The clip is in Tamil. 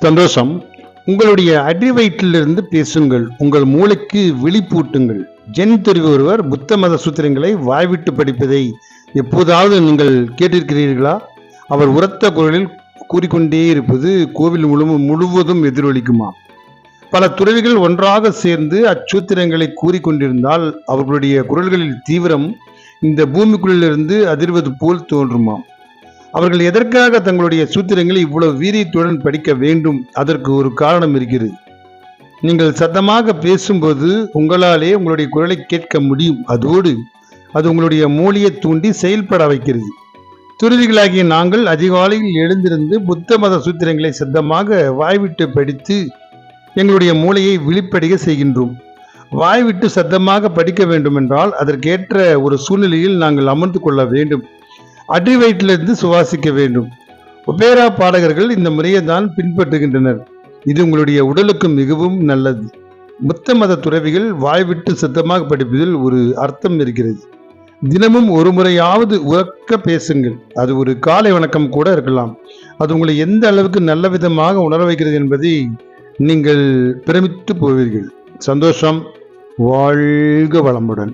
சந்தோஷம். உங்களுடைய அடிவயிற்றிலிருந்து பேசுங்கள். உங்கள் மூளைக்கு விழிப்பூட்டுங்கள். ஜென் துறவி ஒருவர் புத்த மத சூத்திரங்களை வாய்விட்டு படிப்பதை எப்போதாவது நீங்கள் கேட்டிருக்கிறீர்களா? அவர் உரத்த குரலில் கூறிக்கொண்டே இருப்பது கோவில் முழுவதும் எதிரொலிக்குமா? பல துறவிகள் ஒன்றாக சேர்ந்து அச்சூத்திரங்களை கூறிக்கொண்டிருந்தால் அவர்களுடைய குரல்களில் தீவிரம் இந்த பூமிக்குள்ளிலிருந்து அதிர்வது போல் தோன்றுமா? அவர்கள் எதற்காக தங்களுடைய சூத்திரங்களை இவ்வளவு வீரியத்துடன் படிக்க வேண்டும்? அதற்கு ஒரு காரணம் இருக்கிறது. நீங்கள் சத்தமாக பேசும்போது உங்களாலே உங்களுடைய குரலை கேட்க முடியும். அதோடு அது உங்களுடைய மூளையை தூண்டி செயல்பட வைக்கிறது. துறவிகளாகிய நாங்கள் அதிகாலையில் எழுந்திருந்து புத்த மத சூத்திரங்களை சத்தமாக வாய்விட்டு படித்து எங்களுடைய மூளையை விழிப்படைய செய்கின்றோம். வாய்விட்டு சத்தமாக படிக்க வேண்டும் என்றால் அதற்கேற்ற ஒரு சூழ்நிலையில் நாங்கள் அமர்ந்து கொள்ள வேண்டும். அடி வயிற்றிலிருந்து சுவாசிக்க வேண்டும். ஒபேரா பாடகர்கள் இந்த முறையை தான் பின்பற்றுகின்றனர். இது உங்களுடைய உடலுக்கு மிகவும் நல்லது. புத்த மத துறவிகள் வாய்விட்டு சத்தமாக படிப்பதில் ஒரு அர்த்தம் இருக்கிறது. தினமும் ஒரு முறையாவது உறக்க பேசுங்கள். அது ஒரு காலை வணக்கம் கூட இருக்கலாம். அது உங்களை எந்த அளவுக்கு நல்ல விதமாக உணர வைக்கிறது என்பதை நீங்கள் பிரமித்து போவீர்கள். சந்தோஷம். வாழ்க வளமுடன்.